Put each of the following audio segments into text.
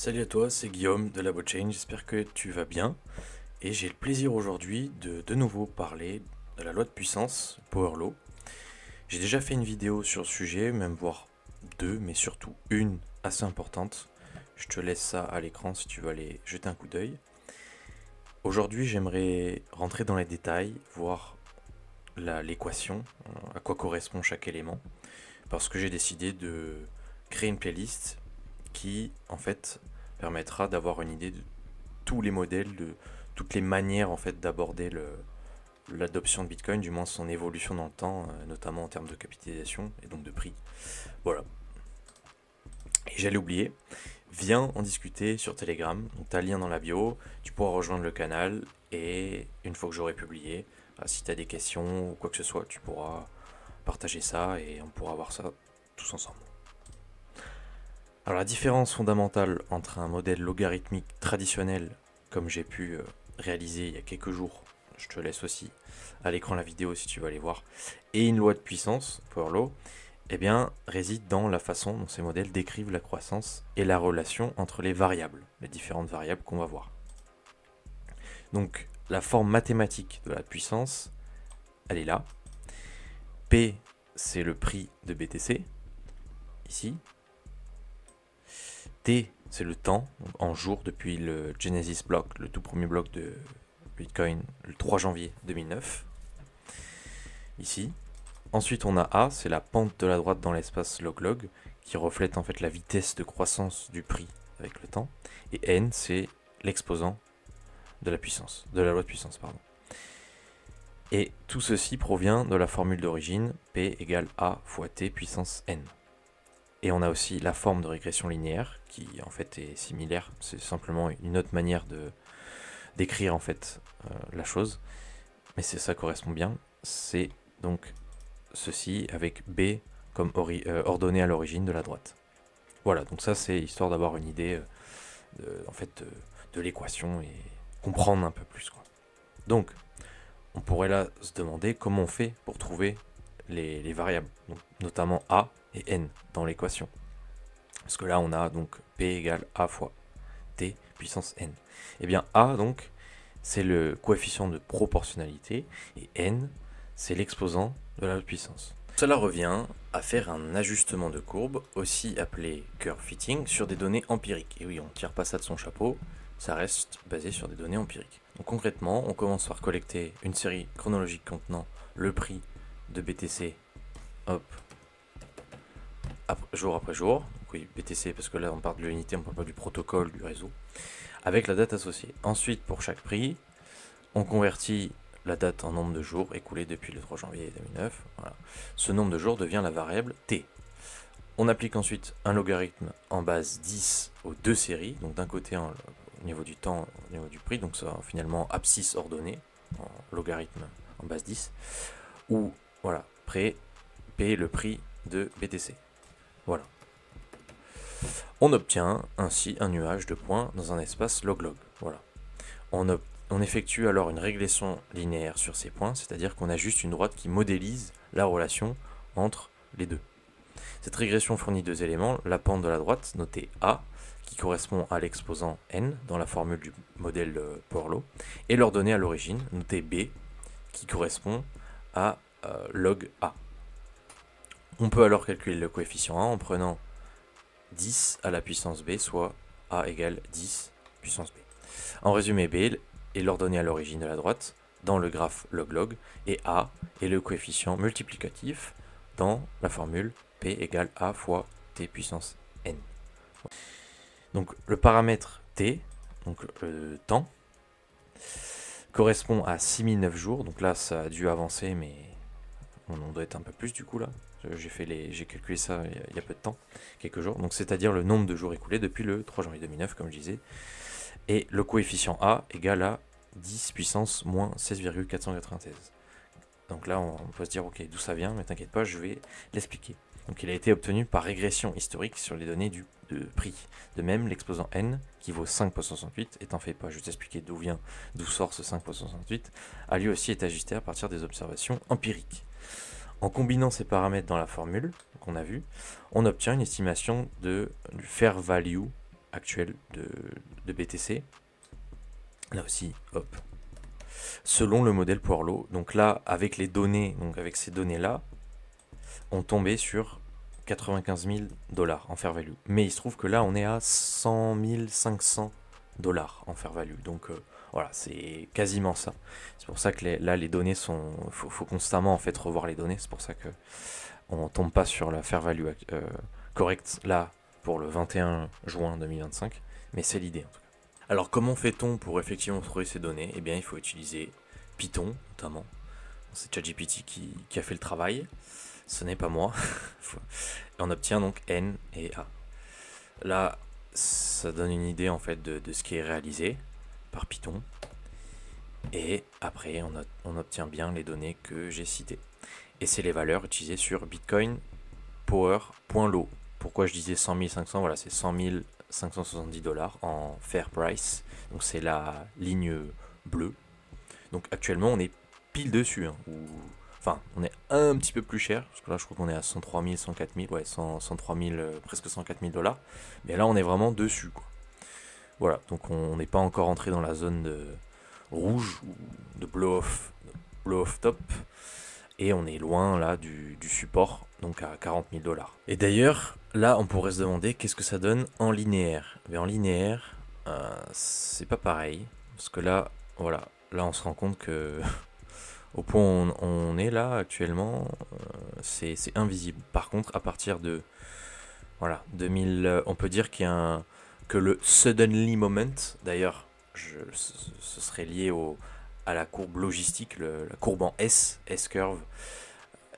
Salut à toi, c'est Guillaume de la Blockchain, j'espère que tu vas bien. Et j'ai le plaisir aujourd'hui de nouveau parler de la loi de puissance, Power Law. J'ai déjà fait une vidéo sur le sujet, même voire deux, mais surtout une assez importante. Je te laisse ça à l'écran si tu veux aller jeter un coup d'œil. Aujourd'hui, j'aimerais rentrer dans les détails, voir l'équation, à quoi correspond chaque élément, parce que j'ai décidé de créer une playlist qui, en fait, permettra d'avoir une idée de tous les modèles, de toutes les manières en fait d'aborder l'adoption de Bitcoin, du moins son évolution dans le temps, notamment en termes de capitalisation et donc de prix. Voilà. Et j'allais oublier, viens en discuter sur Telegram, donc tu as le lien dans la bio, tu pourras rejoindre le canal et une fois que j'aurai publié, si tu as des questions ou quoi que ce soit, tu pourras partager ça et on pourra voir ça tous ensemble. Alors la différence fondamentale entre un modèle logarithmique traditionnel comme j'ai pu réaliser il y a quelques jours, je te laisse aussi à l'écran la vidéo si tu veux aller voir, et une loi de puissance, Power Law, eh bien, réside dans la façon dont ces modèles décrivent la croissance et la relation entre les variables, les différentes variables qu'on va voir. Donc la forme mathématique de la puissance, elle est là. P, c'est le prix de BTC, ici. T, c'est le temps, en jours depuis le Genesis block, le tout premier bloc de Bitcoin, le 3 janvier 2009. Ici. Ensuite, on a A, c'est la pente de la droite dans l'espace log-log, qui reflète en fait la vitesse de croissance du prix avec le temps. Et N, c'est l'exposant de la puissance, de la loi de puissance, pardon. Et tout ceci provient de la formule d'origine, P égale A fois T puissance N. Et on a aussi la forme de régression linéaire, qui en fait est similaire, c'est simplement une autre manière d'écrire en fait la chose, mais ça correspond bien. C'est donc ceci avec B comme ordonnée à l'origine de la droite. Voilà, donc ça c'est histoire d'avoir une idée de l'équation et comprendre un peu plus, quoi. Donc, on pourrait là se demander comment on fait pour trouver les variables, donc, notamment A et N dans l'équation. Parce que là on a donc P égale A fois T puissance N. Et bien A donc c'est le coefficient de proportionnalité et N c'est l'exposant de la puissance. Cela revient à faire un ajustement de courbe, aussi appelé curve fitting, sur des données empiriques. Et oui, on ne tire pas ça de son chapeau, ça reste basé sur des données empiriques. Donc concrètement, on commence par collecter une série chronologique contenant le prix de BTC, hop, jour après jour. Donc oui, BTC parce que là on parle de l'unité, on ne parle pas du protocole du réseau, avec la date associée. Ensuite, pour chaque prix, on convertit la date en nombre de jours écoulés depuis le 3 janvier 2009. Voilà. Ce nombre de jours devient la variable T. On applique ensuite un logarithme en base 10 aux deux séries, donc d'un côté au niveau du temps, au niveau du prix, donc ça finalement abscisse ordonnée, en logarithme en base 10, ou voilà, P le prix de BTC. Voilà. On obtient ainsi un nuage de points dans un espace log-log. Voilà. On effectue alors une régression linéaire sur ces points, c'est-à-dire qu'on a juste une droite qui modélise la relation entre les deux. Cette régression fournit deux éléments, la pente de la droite, notée A, qui correspond à l'exposant N dans la formule du modèle Power Law, et l'ordonnée à l'origine, notée B, qui correspond à log A. On peut alors calculer le coefficient A en prenant 10 à la puissance B, soit A égale 10 puissance B. En résumé, B est l'ordonnée à l'origine de la droite dans le graphe log-log, et A est le coefficient multiplicatif dans la formule P égale A fois T puissance N. Donc le paramètre T, donc le temps, correspond à 6009 jours, donc là ça a dû avancer, mais on doit être un peu plus du coup là. J'ai calculé ça il y a peu de temps, quelques jours, donc c'est-à-dire le nombre de jours écoulés depuis le 3 janvier 2009, comme je disais. Et le coefficient A égale à 10 puissance moins 16,496. Donc là, on peut se dire, ok, d'où ça vient, mais t'inquiète pas, je vais l'expliquer. Donc il a été obtenu par régression historique sur les données de prix. De même, l'exposant N, qui vaut 5,68, étant fait pas, je vais t'expliquer d'où sort ce 5,68, a lui aussi été ajusté à partir des observations empiriques. En combinant ces paramètres dans la formule qu'on a vue, on obtient une estimation du fair value actuel de BTC. Là aussi, hop. Selon le modèle Powerlaw. Donc là, avec les données, donc avec ces données-là, on tombait sur 95 000 $ en fair value. Mais il se trouve que là, on est à 100 500 $ en fair value. Donc voilà, c'est quasiment ça. C'est pour ça que là, les données sont... Faut constamment en fait revoir les données. C'est pour ça que on tombe pas sur la fair value correcte là pour le 21 juin 2025. Mais c'est l'idée en tout cas. Alors comment fait-on pour effectivement trouver ces données? Eh bien, il faut utiliser Python notamment. C'est ChatGPT qui a fait le travail. Ce n'est pas moi. Et on obtient donc N et A. Là, ça donne une idée en fait de ce qui est réalisé par Python. Et après, on obtient bien les données que j'ai citées. Et c'est les valeurs utilisées sur Bitcoin Power.law. Pourquoi je disais 100 500? Voilà, c'est 100 570 $ en fair price. Donc c'est la ligne bleue. Donc actuellement, on est pile dessus. Hein, enfin, on est un petit peu plus cher, parce que là je crois qu'on est à 103 000, 104 000, ouais, 103 000, presque 104 000 $. Mais là on est vraiment dessus, quoi. Voilà, donc on n'est pas encore entré dans la zone de rouge ou de blow-off top. Et on est loin là du support, donc à 40 000 $. Et d'ailleurs, là on pourrait se demander qu'est-ce que ça donne en linéaire. Mais en linéaire, c'est pas pareil, parce que là, voilà, là on se rend compte que au point où on est là actuellement, c'est invisible. Par contre, à partir de voilà 2000, on peut dire qu'il y a que le suddenly moment. D'ailleurs, ce serait lié à la courbe logistique, la courbe en S-curve.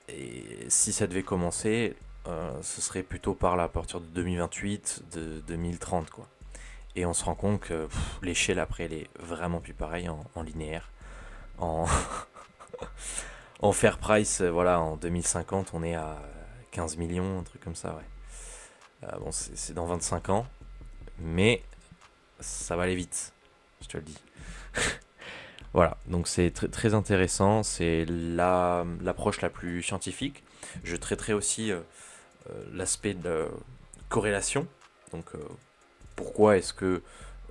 Et si ça devait commencer, ce serait plutôt par là, à partir de 2028, de 2030, quoi. Et on se rend compte que l'échelle après, elle est vraiment plus pareille en linéaire. En en fair price, voilà, en 2050, on est à 15 millions, un truc comme ça, ouais. Bon, c'est dans 25 ans, mais ça va aller vite, je te le dis. Voilà, donc c'est très intéressant, c'est l'approche la plus scientifique. Je traiterai aussi l'aspect de corrélation, donc pourquoi est-ce que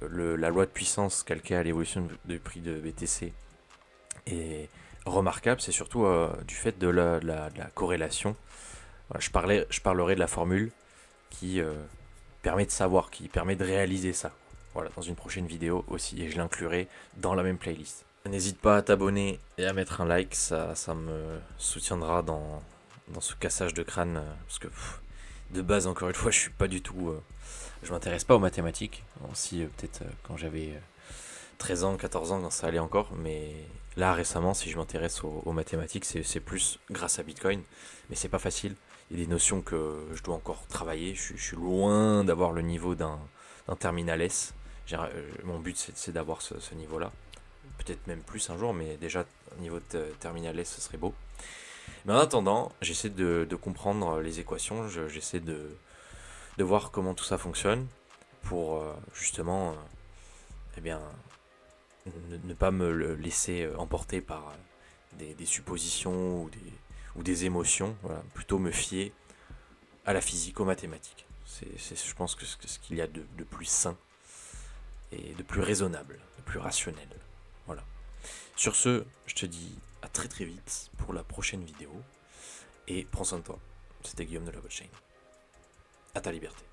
la loi de puissance calquée à l'évolution du prix de BTC est remarquable, c'est surtout du fait de la corrélation. Voilà, je parlerai de la formule qui permet de savoir, qui permet de réaliser ça. Voilà, dans une prochaine vidéo aussi, et je l'inclurai dans la même playlist. N'hésite pas à t'abonner et à mettre un like, ça me soutiendra dans ce cassage de crâne, parce que de base, encore une fois, je suis pas du tout... je m'intéresse pas aux mathématiques, aussi peut-être quand j'avais 13 ans, 14 ans, quand ça allait encore, mais là récemment, si je m'intéresse aux mathématiques, c'est plus grâce à Bitcoin, mais c'est pas facile. Il y a des notions que je dois encore travailler, je suis loin d'avoir le niveau d'un terminal S. Mon but c'est d'avoir ce niveau-là. Peut-être même plus un jour, mais déjà au niveau de terminal S, ce serait beau. Mais en attendant, j'essaie de comprendre les équations, j'essaie de voir comment tout ça fonctionne pour justement eh bien, ne pas me laisser emporter par des suppositions ou des émotions, voilà, plutôt me fier à la physique, aux mathématiques. C'est je pense que ce qu'il y a de plus sain et de plus raisonnable, de plus rationnel. Voilà. Sur ce, je te dis à très très vite pour la prochaine vidéo et prends soin de toi. C'était Guillaume de la blockchain. À ta liberté.